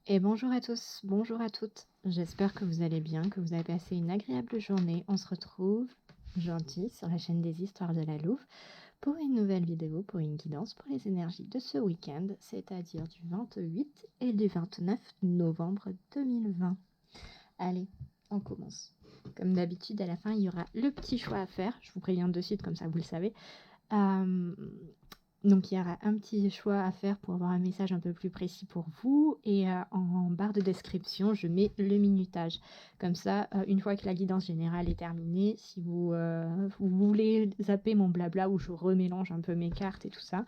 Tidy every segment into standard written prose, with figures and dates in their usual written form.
Et bonjour à tous, bonjour à toutes. J'espère que vous allez bien, que vous avez passé une agréable journée. On se retrouve aujourd'hui sur la chaîne des histoires de la Louve pour une nouvelle vidéo, pour une guidance pour les énergies de ce week-end, c'est-à-dire du 28 et du 29 novembre 2020. Allez, on commence. Comme d'habitude, à la fin, il y aura le petit choix à faire. Je vous préviens de suite, comme ça vous le savez. Donc il y aura un petit choix à faire pour avoir un message un peu plus précis pour vous. Et en barre de description, je mets le minutage. Comme ça, une fois que la guidance générale est terminée, si vous voulez zapper mon blabla où je remélange un peu mes cartes et tout ça,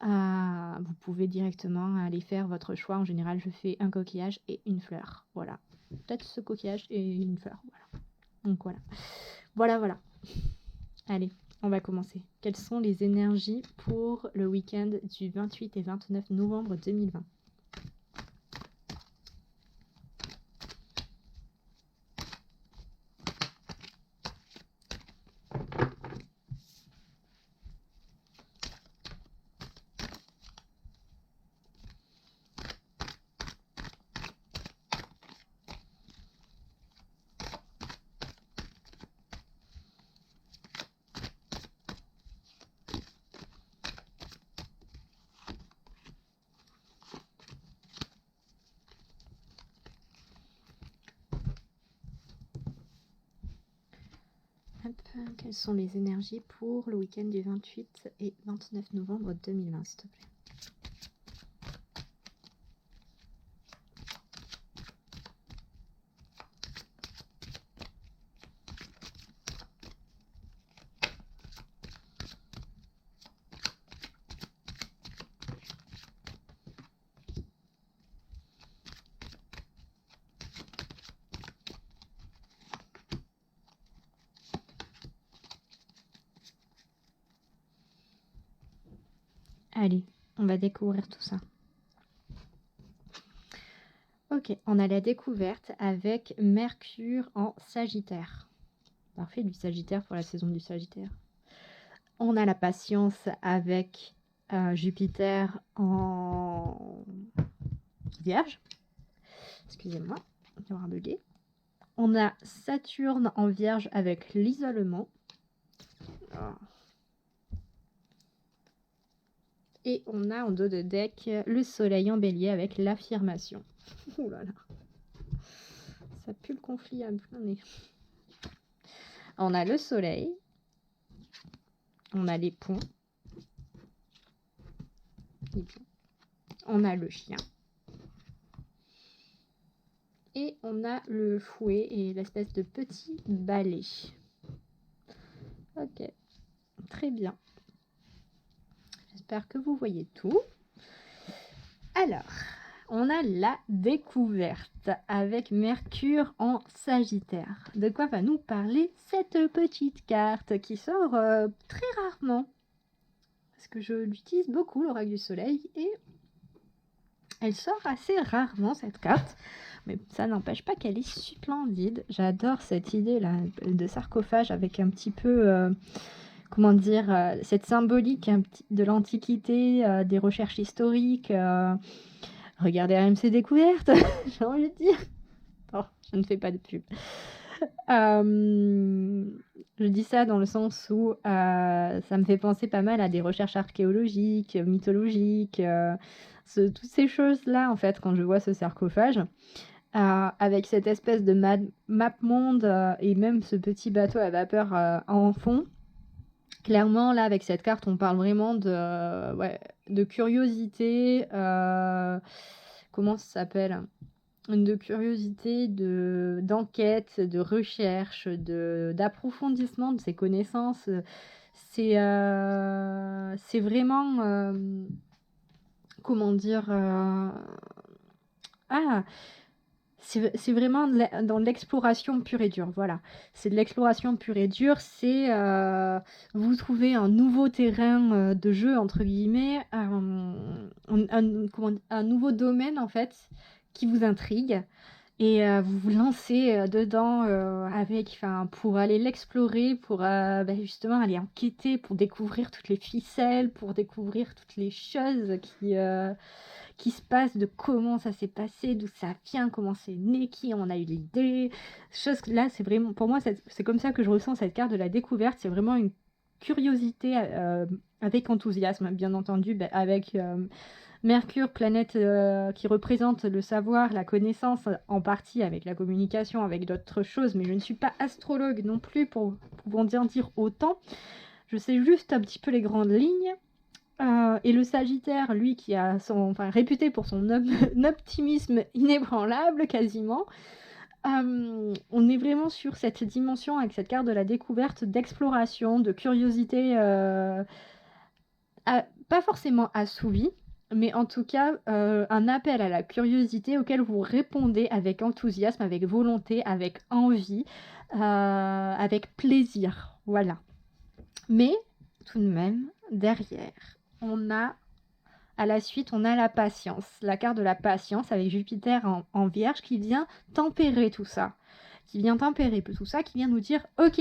vous pouvez directement aller faire votre choix. En général, je fais un coquillage et une fleur. Voilà. Peut-être ce coquillage et une fleur. Voilà. Donc voilà. Voilà. Allez, on va commencer. Quelles sont les énergies pour le week-end du 28 et 29 novembre 2020 ? Quelles sont les énergies pour le week-end du 28 et 29 novembre 2020, s'il te plaît ? Allez, on va découvrir tout ça. Ok, on a la découverte avec Mercure en Sagittaire. Parfait, du Sagittaire pour la saison du Sagittaire. On a la patience avec Jupiter en Vierge. Excusez-moi, il y aura bugué. On a Saturne en Vierge avec l'isolement. Et on a en dos de deck le Soleil en Bélier avec l'affirmation. Ouh là là. Ça pue le conflit à plein nez. On a le Soleil. On a les ponts. On a le chien. Et on a le fouet et l'espèce de petit balai. Ok, très bien. J'espère que vous voyez tout. Alors, on a la découverte avec Mercure en Sagittaire. De quoi va nous parler cette petite carte qui sort très rarement? Parce que je l'utilise beaucoup, l'oracle du soleil, et elle sort assez rarement cette carte. Mais ça n'empêche pas qu'elle est splendide. J'adore cette idée-là de sarcophage avec un petit peu... comment dire, cette symbolique de l'Antiquité, des recherches historiques. Regardez RMC Découverte, j'ai envie de dire. Oh, je ne fais pas de pub. Je dis ça dans le sens où ça me fait penser pas mal à des recherches archéologiques, mythologiques, toutes ces choses-là, en fait, quand je vois ce sarcophage. Avec cette espèce de map monde et même ce petit bateau à vapeur en fond. Clairement, là, avec cette carte, on parle vraiment de curiosité. Comment ça s'appelle ? De curiosité, d'enquête, de recherche, d'approfondissement de ses connaissances. C'est vraiment... comment dire c'est vraiment dans l'exploration pure et dure, voilà. C'est de l'exploration pure et dure, c'est vous trouvez un nouveau terrain de jeu, entre guillemets, un nouveau domaine, en fait, qui vous intrigue. et vous vous lancez dedans pour aller l'explorer, pour justement aller enquêter, pour découvrir toutes les ficelles, pour découvrir toutes les choses qui se passent, de comment ça s'est passé, d'où ça vient, comment c'est né, qui en a eu l'idée. Chose que là, c'est vraiment, pour moi, c'est comme ça que je ressens cette carte de la découverte. C'est vraiment une curiosité avec enthousiasme, bien entendu, avec Mercure, planète qui représente le savoir, la connaissance, en partie avec la communication, avec d'autres choses, mais je ne suis pas astrologue non plus pour pouvoir en dire autant. Je sais juste un petit peu les grandes lignes. Et le Sagittaire, lui, qui a réputé pour son optimisme inébranlable, quasiment, on est vraiment sur cette dimension avec cette carte de la découverte, d'exploration, de curiosité, pas forcément assouvie, mais en tout cas un appel à la curiosité auquel vous répondez avec enthousiasme, avec volonté, avec envie, avec plaisir. Voilà. Mais tout de même, derrière, à la suite, on a la patience. La carte de la patience avec Jupiter en Vierge qui vient tempérer tout ça. Qui vient nous dire « Ok,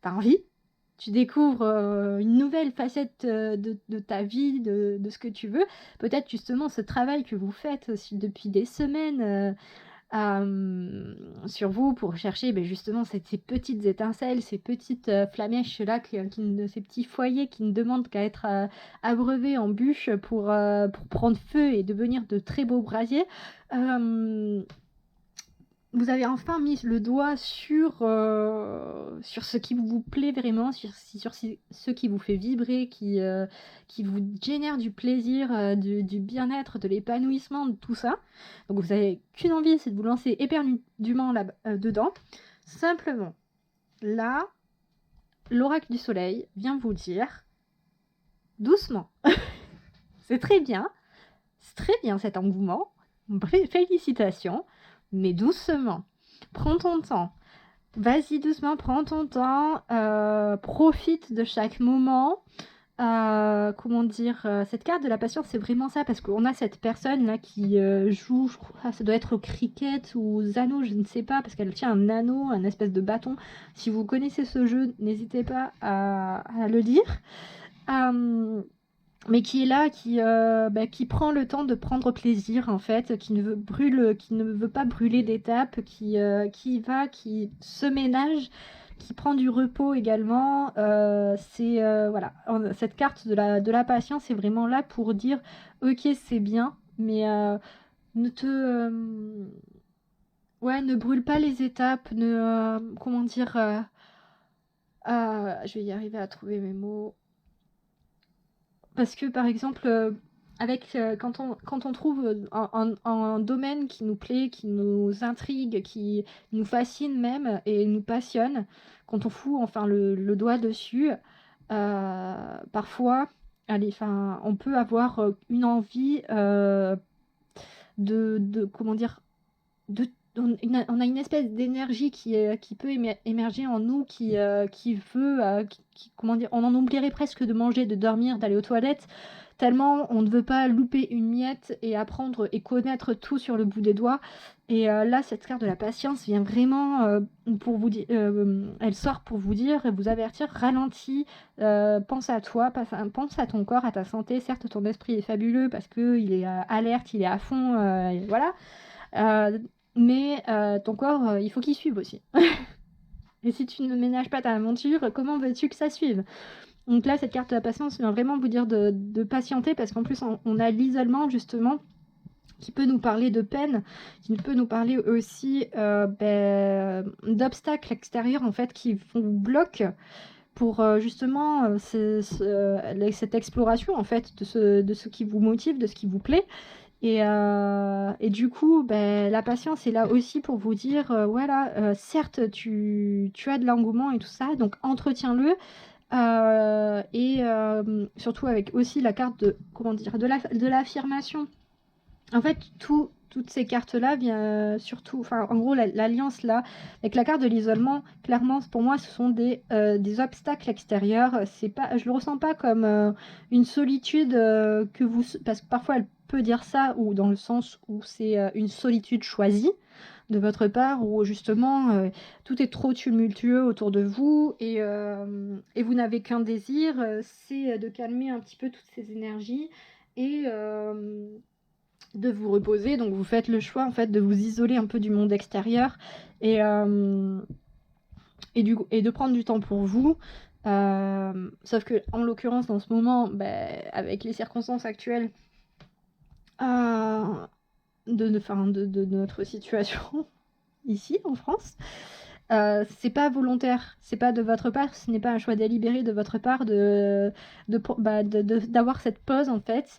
t'as envie ? Tu découvres une nouvelle facette de ta vie, de ce que tu veux. Peut-être justement ce travail que vous faites aussi depuis des semaines sur vous pour chercher justement ces petites étincelles, ces petites flamèches-là, ces petits foyers qui ne demandent qu'à être abreuvés en bûche pour prendre feu et devenir de très beaux brasiers. Vous avez enfin mis le doigt sur ce qui vous plaît vraiment, sur ce qui vous fait vibrer, qui vous génère du plaisir, du bien-être, de l'épanouissement, de tout ça. Donc vous n'avez qu'une envie, c'est de vous lancer éperdument dedans. Simplement, là, l'oracle du soleil vient vous dire doucement. C'est très bien cet engouement. Félicitations. Mais doucement, prends ton temps. Vas-y doucement, prends ton temps. Profite de chaque moment. Cette carte de la patience, c'est vraiment ça, parce qu'on a cette personne là qui joue, je crois, ça doit être au cricket ou aux anneaux, je ne sais pas, parce qu'elle tient un anneau, un espèce de bâton. Si vous connaissez ce jeu, n'hésitez pas à le dire. Mais qui est là, qui prend le temps de prendre plaisir, en fait, qui ne veut pas brûler d'étapes, qui se ménage, qui prend du repos également. Voilà, cette carte de la patience est vraiment là pour dire ok, c'est bien, mais ne brûle pas les étapes, je vais y arriver à trouver mes mots. Parce que par exemple, quand on trouve un domaine qui nous plaît, qui nous intrigue, qui nous fascine même et nous passionne, quand on fout enfin le doigt dessus, parfois, on peut avoir une envie on a une espèce d'énergie qui peut émerger en nous, qui veut, on en oublierait presque de manger, de dormir, d'aller aux toilettes, tellement on ne veut pas louper une miette et apprendre et connaître tout sur le bout des doigts. Et là, cette carte de la patience vient vraiment pour vous dire, elle sort pour vous dire, vous avertir, ralentis, pense à toi, pense à ton corps, à ta santé. Certes, ton esprit est fabuleux parce qu'il est alerte, il est à fond, voilà. Mais ton corps, il faut qu'il suive aussi. Et si tu ne ménages pas ta monture, comment veux-tu que ça suive ? Donc là, cette carte de la patience vient vraiment vous dire de patienter, parce qu'en plus, on a l'isolement, justement, qui peut nous parler de peine, qui peut nous parler aussi d'obstacles extérieurs, en fait, qui vous bloquent pour justement cette exploration, en fait, de ce qui vous motive, de ce qui vous plaît. Et du coup, la patience est là aussi pour vous dire, certes, tu as de l'engouement et tout ça, donc entretiens-le. Et surtout avec aussi la carte de l'affirmation. En fait, tout toutes ces cartes-là, surtout, enfin, en gros, l'alliance là, avec la carte de l'isolement, clairement, pour moi, ce sont des obstacles extérieurs. C'est pas, je le ressens pas comme une solitude que vous, parce que parfois elle peut dire ça, ou dans le sens où c'est une solitude choisie de votre part, où justement tout est trop tumultueux autour de vous et vous n'avez qu'un désir, c'est de calmer un petit peu toutes ces énergies et de vous reposer. Donc vous faites le choix en fait de vous isoler un peu du monde extérieur et de prendre du temps pour vous. Sauf que en l'occurrence dans ce moment, avec les circonstances actuelles de notre situation ici en France, c'est pas volontaire, c'est pas de votre part, ce n'est pas un choix délibéré de votre part d'avoir cette pause en fait.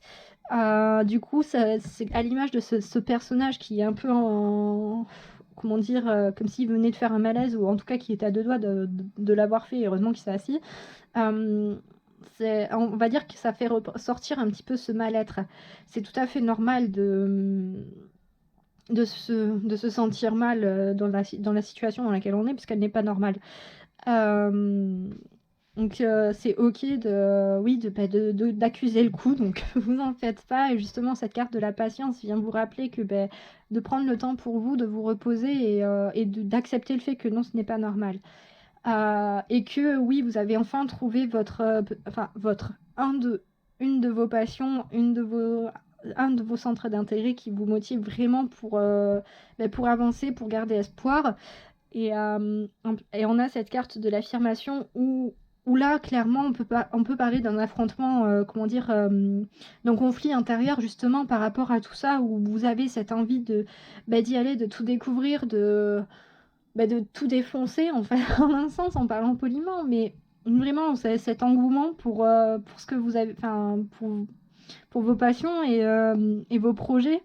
Du coup, c'est à l'image de ce personnage qui est un peu comment dire, comme s'il venait de faire un malaise, ou en tout cas qui était à deux doigts de l'avoir fait, et heureusement qu'il s'est assis. On va dire que ça fait ressortir un petit peu ce mal-être. C'est tout à fait normal de se sentir mal dans la situation dans laquelle on est, puisqu'elle n'est pas normale. Donc c'est ok d'accuser le coup, donc vous en faites pas. Et justement, cette carte de la patience vient vous rappeler que de prendre le temps pour vous, de vous reposer et d'accepter le fait que non, ce n'est pas normal. Et que oui, vous avez enfin trouvé une de vos passions, un de vos centres d'intérêt qui vous motive vraiment pour avancer, pour garder espoir. Et on a cette carte de l'affirmation où là, clairement, on peut parler d'un affrontement, d'un conflit intérieur, justement, par rapport à tout ça, où vous avez cette envie d'y aller, de tout découvrir, de tout défoncer, en fait, en un sens, en parlant poliment, mais vraiment, c'est cet engouement pour ce que vous avez, enfin, pour vos passions et vos projets.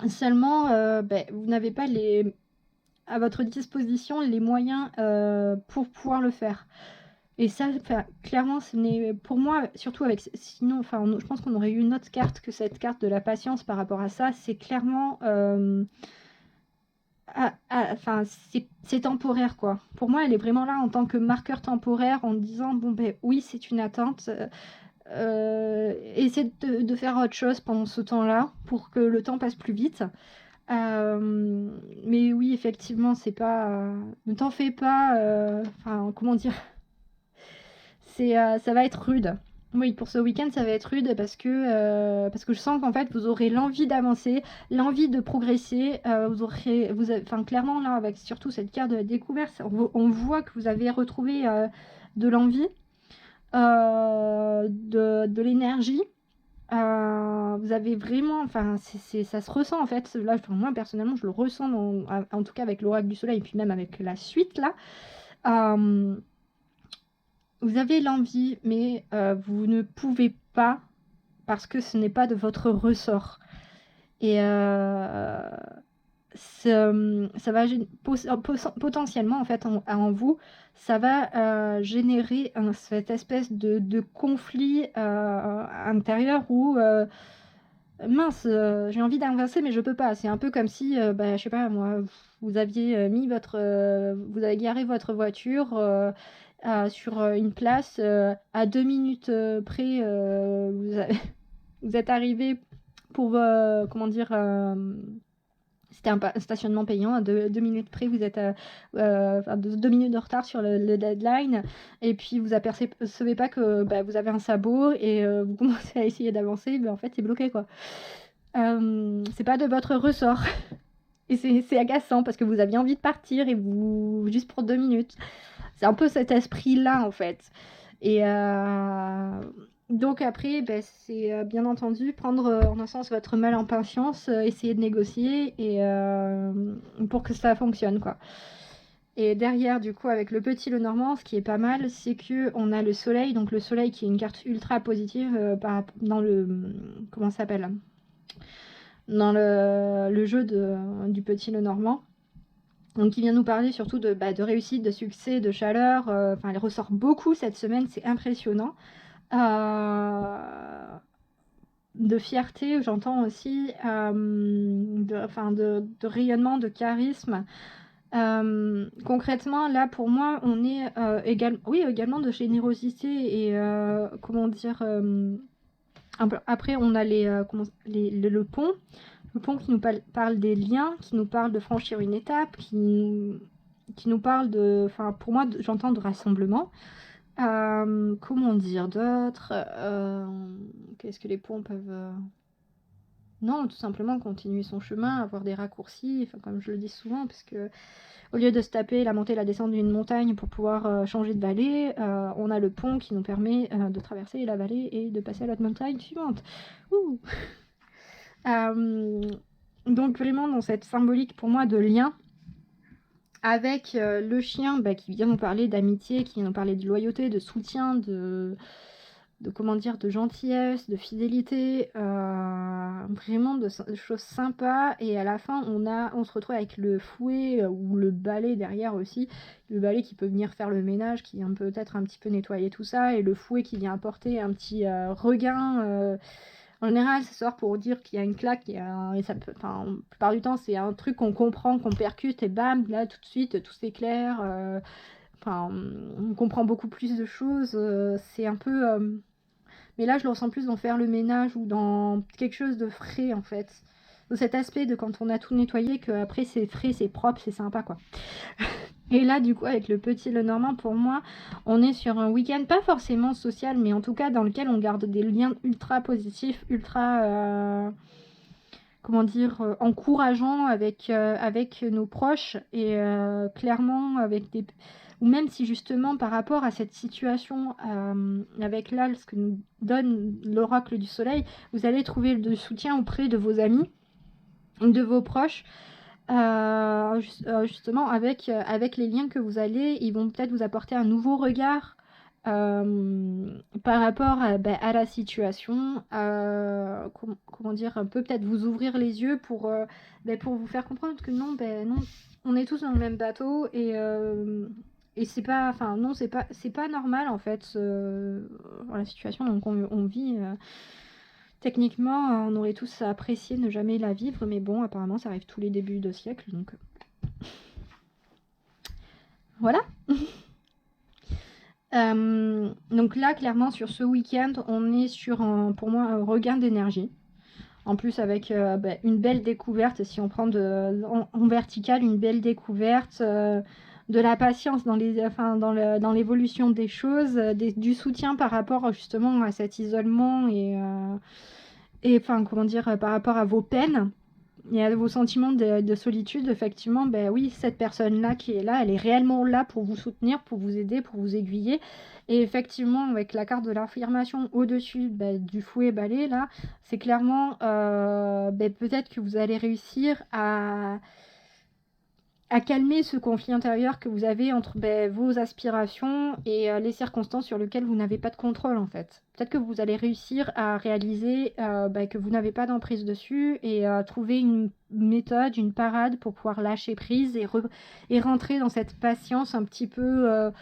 Seulement, vous n'avez pas à votre disposition les moyens pour pouvoir le faire. Et ça, clairement, ce n'est pour moi, surtout sinon, je pense qu'on aurait eu une autre carte que cette carte de la patience par rapport à ça. C'est clairement, c'est temporaire, quoi. Pour moi, elle est vraiment là en tant que marqueur temporaire, en disant bon oui, c'est une attente. Essaie de faire autre chose pendant ce temps-là pour que le temps passe plus vite. Mais oui, effectivement, c'est pas. Ne t'en fais pas. Comment dire, ça va être rude. Oui, pour ce week-end, ça va être rude parce que je sens qu'en fait, vous aurez l'envie d'avancer, l'envie de progresser. Clairement, là, avec surtout cette carte de la découverte, on voit que vous avez retrouvé de l'envie, de l'énergie. Vous avez vraiment, ça se ressent en fait. Là, moi personnellement, je le ressens en tout cas avec l'oracle du soleil et puis même avec la suite là. Vous avez l'envie, mais vous ne pouvez pas parce que ce n'est pas de votre ressort. Et ça va potentiellement en fait en vous, ça va générer cette espèce de conflit intérieur où mince, j'ai envie d'inverser mais je peux pas. C'est un peu comme si, je sais pas moi, vous aviez vous avez garé votre voiture sur une place à 2 minutes près, vous êtes arrivé pour c'était un stationnement payant à 2 minutes près, vous êtes 2 minutes de retard sur le deadline et puis vous apercevez pas que vous avez un sabot et vous commencez à essayer d'avancer, mais en fait c'est bloqué quoi. C'est pas de votre ressort et c'est agaçant parce que vous aviez envie de partir et vous juste pour 2 minutes. C'est un peu cet esprit là en fait. Et donc après, c'est bien entendu prendre en un sens votre mal en patience, essayer de négocier et pour que ça fonctionne quoi. Et derrière du coup avec le petit Lenormand, ce qui est pas mal, c'est que on a le soleil, donc le soleil qui est une carte ultra positive dans le comment ça s'appelle, dans le jeu du petit Lenormand. Donc, il vient nous parler surtout de réussite, de succès, de chaleur. Elle ressort beaucoup cette semaine, c'est impressionnant. de fierté, j'entends aussi de rayonnement, de charisme. Concrètement, là, pour moi, on est également de générosité et comment dire. Après, on a le pont. Le pont qui nous parle des liens, qui nous parle de franchir une étape, qui nous parle de. Enfin, pour moi, j'entends de rassemblement. Comment dire d'autre Qu'est-ce que les ponts peuvent. Non, tout simplement continuer son chemin, avoir des raccourcis, enfin, comme je le dis souvent, parce que au lieu de se taper la montée et la descente d'une montagne pour pouvoir changer de vallée, on a le pont qui nous permet de traverser la vallée et de passer à l'autre montagne suivante. Ouh. Donc vraiment dans cette symbolique pour moi de lien avec le chien qui vient nous parler d'amitié, qui vient nous parler de loyauté, de soutien, de comment dire, de gentillesse, de fidélité, vraiment de choses sympas. Et à la fin, on se retrouve avec le fouet ou le balai derrière aussi. Le balai qui peut venir faire le ménage, qui vient peut-être un petit peu nettoyer tout ça, et le fouet qui vient apporter un petit regain. En général, ça sort pour dire qu'il y a une claque, et ça peut, la plupart du temps, c'est un truc qu'on comprend, qu'on percute, et bam, là, tout de suite, tout s'éclaire. On comprend beaucoup plus de choses. C'est un peu... mais là, je le ressens plus dans faire le ménage ou dans quelque chose de frais, en fait. Donc, cet aspect de quand on a tout nettoyé, qu'après, c'est frais, c'est propre, c'est sympa, quoi. Et là, du coup, avec le petit Lenormand, pour moi, on est sur un week-end, pas forcément social, mais en tout cas dans lequel on garde des liens ultra positifs, ultra, comment dire, encourageants avec nos proches et clairement avec des... Ou même si justement par rapport à cette situation avec l'AL, ce que nous donne l'oracle du soleil, vous allez trouver le soutien auprès de vos amis, de vos proches. Justement avec les liens que vous allez, ils vont peut-être vous apporter un nouveau regard par rapport à la situation, comment dire, un peu peut-être vous ouvrir les yeux pour vous faire comprendre que non, on est tous dans le même bateau et c'est pas, enfin non, c'est pas normal en fait la situation donc on vit. Techniquement, on aurait tous apprécié ne jamais la vivre, mais bon, apparemment, ça arrive tous les débuts de siècle, donc voilà. Donc là, clairement, sur ce week-end, on est sur, pour moi, un regain d'énergie. En plus, avec une belle découverte, si on prend en vertical, une belle découverte, de la patience dans l'évolution des choses, du soutien par rapport justement à cet isolement et enfin, comment dire, par rapport à vos peines et à vos sentiments de solitude, effectivement, oui, cette personne-là qui est là, elle est réellement là pour vous soutenir, pour vous aider, pour vous aiguiller. Et effectivement, avec la carte de l'affirmation au-dessus du fouet balai, là, c'est clairement peut-être que vous allez réussir à calmer ce conflit intérieur que vous avez entre vos aspirations et les circonstances sur lesquelles vous n'avez pas de contrôle en fait. Peut-être que vous allez réussir à réaliser que vous n'avez pas d'emprise dessus et trouver une méthode, une parade pour pouvoir lâcher prise et rentrer dans cette patience un petit peu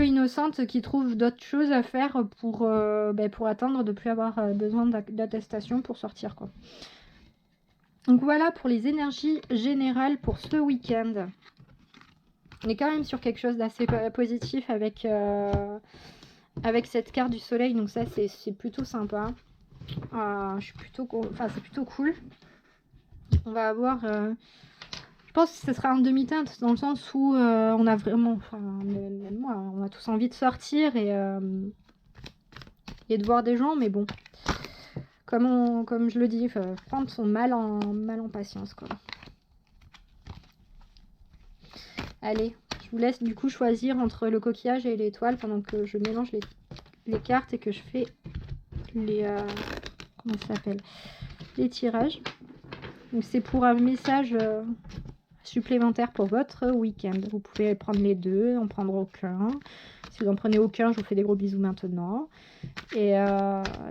innocente qui trouve d'autres choses à faire pour attendre de ne plus avoir besoin d'attestation pour sortir quoi. Donc voilà pour les énergies générales pour ce week-end. On est quand même sur quelque chose d'assez positif avec cette carte du soleil, donc ça c'est plutôt sympa. C'est plutôt cool. On va avoir... je pense que ce sera en demi-teinte dans le sens où on a vraiment... même moi, on a tous envie de sortir et de voir des gens, mais bon... Comme je le dis, prendre son mal en patience, quoi. Allez, je vous laisse du coup choisir entre le coquillage et l'étoile pendant que je mélange les cartes et que je fais les... comment ça s'appelle ? Les tirages. Donc c'est pour un message supplémentaire pour votre week-end. Vous pouvez prendre les deux, en prendre aucun. Si vous en prenez aucun, je vous fais des gros bisous maintenant. Et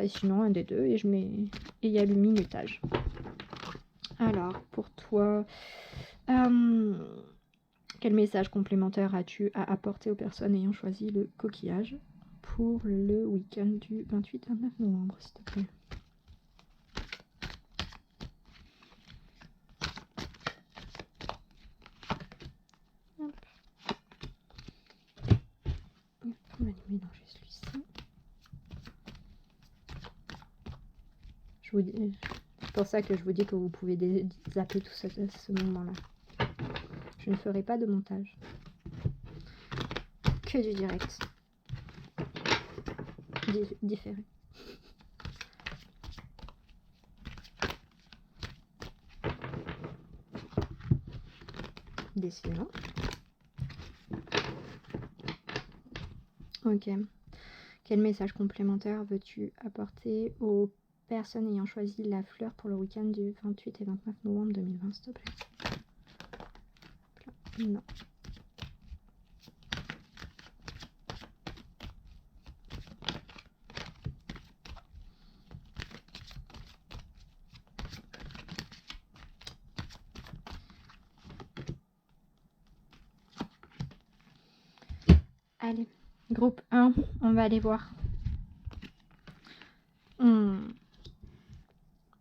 sinon, un des deux. Et il y a le minutage. Alors, pour toi, quel message complémentaire as-tu à apporter aux personnes ayant choisi le coquillage pour le week-end du 28 à 9 novembre, s'il te plaît ? mélanger celui-ci. C'est pour ça que je vous dis que vous pouvez zapper tout ce moment-là. Je ne ferai pas de montage. Que du direct. Différé. Décidément. Ok. Quel message complémentaire veux-tu apporter aux personnes ayant choisi la fleur pour le week-end du 28 et 29 novembre 2020, s'il te plaît? Non. Allez, groupe 1, on va aller voir.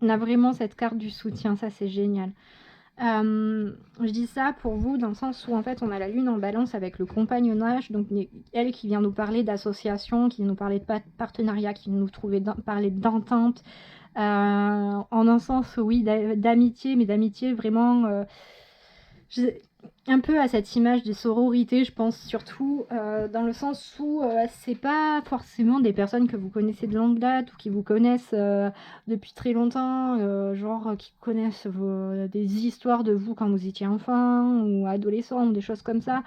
On a vraiment cette carte du soutien, ça c'est génial. Je dis ça pour vous dans le sens où en fait on a la lune en balance avec le compagnonnage, donc elle qui vient nous parler d'association, qui vient nous parler de partenariat, qui vient nous parler d'entente, en un sens oui d'amitié, mais d'amitié vraiment un peu à cette image de sororité, je pense surtout dans le sens où c'est pas forcément des personnes que vous connaissez de longue date ou qui vous connaissent depuis très longtemps, genre qui connaissent des histoires de vous quand vous étiez enfant ou adolescent ou des choses comme ça.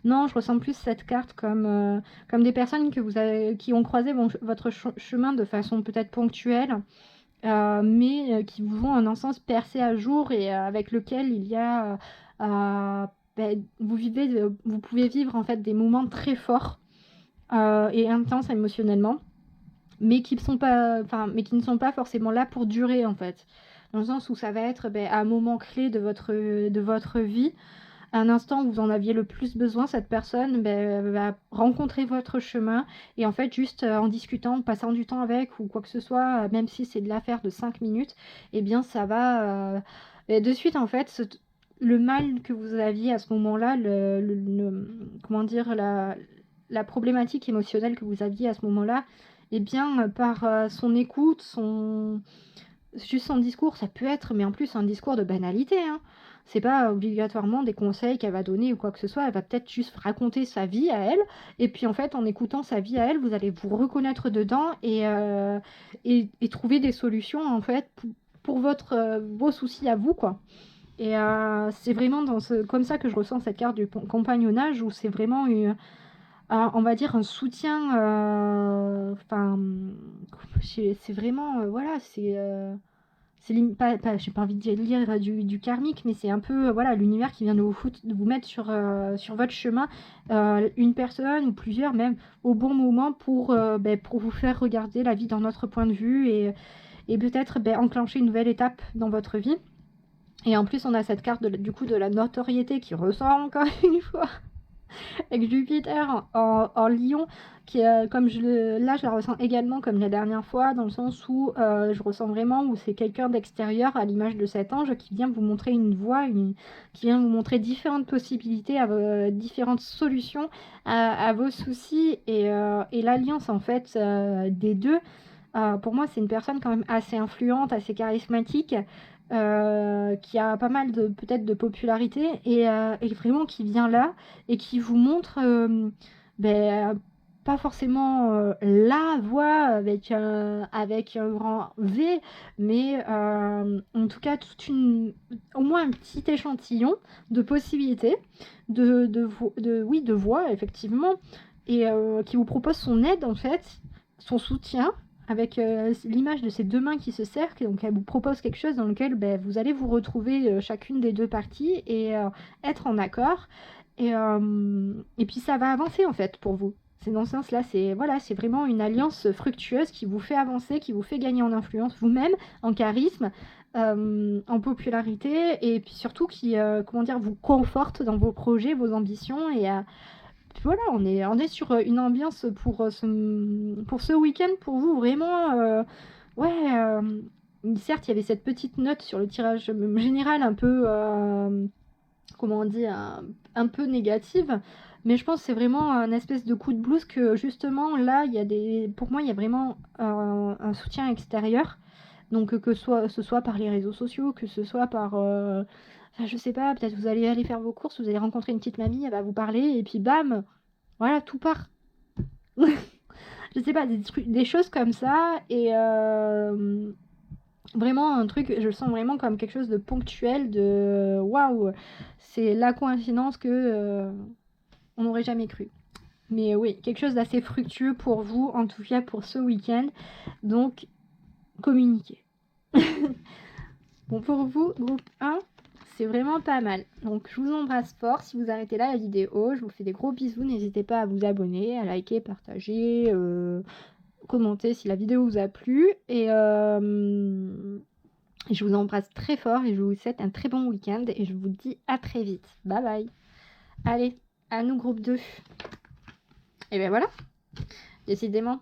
Non, je ressens plus cette carte comme des personnes qui ont croisé votre chemin de façon peut-être ponctuelle, mais qui vous ont en un sens percé à jour et avec lequel il y a vous pouvez vivre en fait des moments très forts et intenses émotionnellement, mais qui ne sont pas forcément là pour durer en fait, dans le sens où ça va être à un moment clé de votre vie, à un instant où vous en aviez le plus besoin, cette personne va rencontrer votre chemin et en fait juste en discutant, en passant du temps avec ou quoi que ce soit, même si c'est de l'affaire de 5 minutes, et bien ça va de suite en fait le mal que vous aviez à ce moment-là, comment dire, la problématique émotionnelle que vous aviez à ce moment-là, et bien par son écoute, juste son discours, ça peut être, mais en plus un discours de banalité, hein. C'est pas obligatoirement des conseils qu'elle va donner ou quoi que ce soit, elle va peut-être juste raconter sa vie à elle, et puis en fait en écoutant sa vie à elle, vous allez vous reconnaître dedans et trouver des solutions en fait pour vos soucis à vous, quoi. Et c'est vraiment comme ça que je ressens cette carte du compagnonnage, où c'est vraiment on va dire un soutien, c'est vraiment voilà, j'ai pas envie de lire du karmique, mais c'est un peu voilà, l'univers qui vient de vous mettre sur votre chemin une personne ou plusieurs même au bon moment pour vous faire regarder la vie d'un autre point de vue et peut-être enclencher une nouvelle étape dans votre vie. Et en plus on a cette carte du coup de la notoriété qui ressort encore une fois avec Jupiter en Lion, qui là je la ressens également comme la dernière fois, dans le sens où je ressens vraiment où c'est quelqu'un d'extérieur à l'image de cet ange qui vient vous montrer une voie, qui vient vous montrer différentes possibilités, différentes solutions à vos soucis, et l'alliance en fait des deux. Pour moi c'est une personne quand même assez influente, assez charismatique, qui a pas mal peut-être de popularité et vraiment qui vient là et qui vous montre pas forcément la voie avec un grand V, mais en tout cas au moins un petit échantillon de possibilités, de voix effectivement, et qui vous propose son aide en fait, son soutien, avec l'image de ces deux mains qui se serrent. Donc elle vous propose quelque chose dans lequel vous allez vous retrouver chacune des deux parties et être en accord, et puis ça va avancer en fait pour vous. C'est dans ce sens-là, c'est vraiment une alliance fructueuse qui vous fait avancer, qui vous fait gagner en influence vous-même, en charisme, en popularité, et puis surtout qui vous conforte dans vos projets, vos ambitions, et voilà, on est sur une ambiance pour ce week-end pour vous, vraiment. Certes, il y avait cette petite note sur le tirage général un peu, comment on dit, un peu négative, Mais je pense que c'est vraiment un espèce de coup de blues que justement là, pour moi, il y a vraiment un soutien extérieur. Donc que ce soit par les réseaux sociaux, que ce soit par... Enfin, je sais pas, peut-être vous allez aller faire vos courses, vous allez rencontrer une petite mamie, elle va vous parler, et puis bam, voilà, tout part. Je sais pas, des choses comme ça, et vraiment un truc, je le sens vraiment comme quelque chose de ponctuel, de waouh, c'est la coïncidence que on n'aurait jamais cru. Mais oui, quelque chose d'assez fructueux pour vous, en tout cas pour ce week-end. Donc, communiquez. Bon, pour vous, groupe 1, c'est vraiment pas mal. Donc, je vous embrasse fort. Si vous arrêtez là la vidéo, je vous fais des gros bisous. N'hésitez pas à vous abonner, à liker, partager, commenter si la vidéo vous a plu. Et je vous embrasse très fort et je vous souhaite un très bon week-end. Et je vous dis à très vite. Bye bye. Allez, à nous, groupe 2. Et ben voilà, décidément.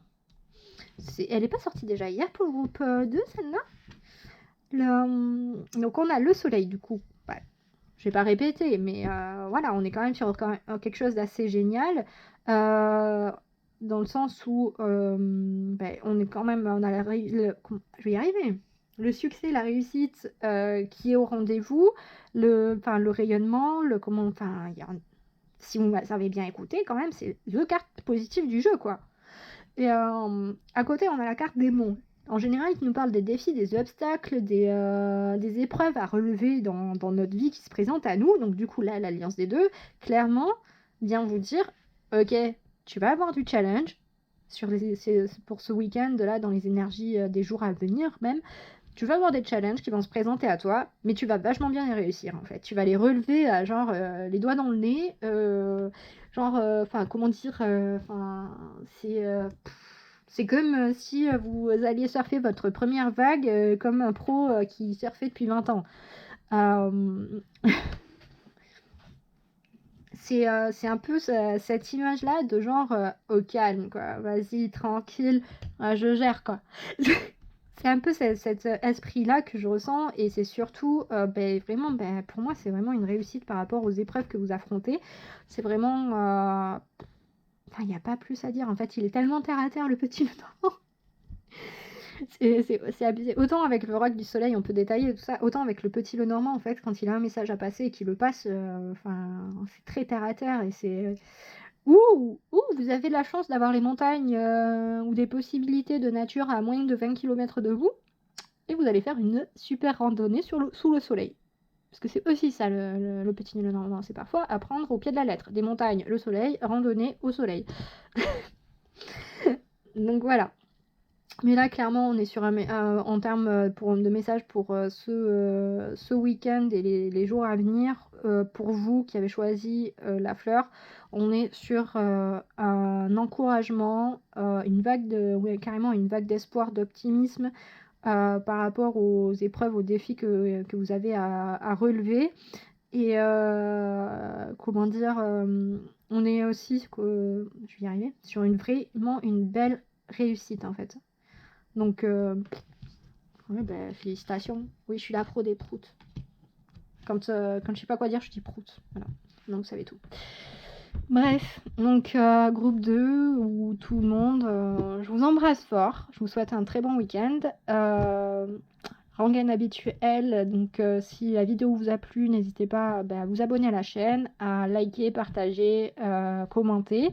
Elle n'est pas sortie déjà hier pour le groupe 2, celle-là. Donc on a le soleil du coup. Ouais. Je vais pas répéter, mais voilà, on est quand même sur quelque chose d'assez génial. Dans le sens où on est quand même, on a je vais y arriver. Le succès, la réussite qui est au rendez-vous, le rayonnement, si vous avez bien écouté, quand même, c'est le carte positive du jeu, quoi. Et à côté, on a la carte des monts. En général, il nous parle des défis, des obstacles, des épreuves à relever dans notre vie qui se présentent à nous. Donc du coup, là, l'alliance des deux, clairement, vient vous dire, ok, tu vas avoir du challenge pour ce week-end, là, dans les énergies des jours à venir même. Tu vas avoir des challenges qui vont se présenter à toi, mais tu vas vachement bien les réussir, en fait. Tu vas les relever à genre les doigts dans le nez, comment dire, c'est comme si vous alliez surfer votre première vague comme un pro qui surfait depuis 20 ans. C'est un peu cette image-là de genre au calme, quoi. Vas-y, tranquille, je gère, quoi. C'est un peu cet esprit-là que je ressens et c'est surtout, vraiment, pour moi, c'est vraiment une réussite par rapport aux épreuves que vous affrontez. C'est vraiment... il n'y a pas plus à dire. En fait, il est tellement terre à terre, le petit Lenormand. C'est abusé. Autant avec le roc du soleil, on peut détailler tout ça. Autant avec le petit Lenormand, en fait, quand il a un message à passer et qu'il le passe, c'est très terre à terre et c'est... Ouh, vous avez la chance d'avoir les montagnes ou des possibilités de nature à moins de 20 km de vous. Et vous allez faire une super randonnée sous le soleil. Parce que c'est aussi ça le petit Lenormand. C'est parfois apprendre au pied de la lettre. Des montagnes, le soleil, randonnée au soleil. Donc voilà. Mais là, clairement, on est sur en termes de messages pour ce week-end et les jours à venir. Pour vous qui avez choisi la fleur, on est sur un encouragement, carrément une vague d'espoir, d'optimisme par rapport aux épreuves, aux défis que vous avez à relever. Et comment dire, on est aussi, je vais y arriver, sur vraiment une belle réussite en fait. Donc, félicitations. Oui, je suis la pro des proutes. Quand je sais pas quoi dire, je dis prout. Voilà. Donc, vous savez tout. Bref, donc groupe 2 ou tout le monde, je vous embrasse fort. Je vous souhaite un très bon week-end. Rengaine habituelle, donc si la vidéo vous a plu, n'hésitez pas à vous abonner à la chaîne, à liker, partager, commenter.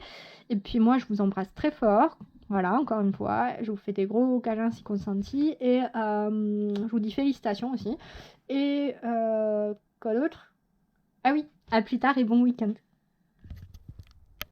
Et puis moi, je vous embrasse très fort. Voilà, encore une fois, je vous fais des gros câlins si consentis et je vous dis félicitations aussi. Et quoi d'autre? Ah oui, à plus tard et bon week-end.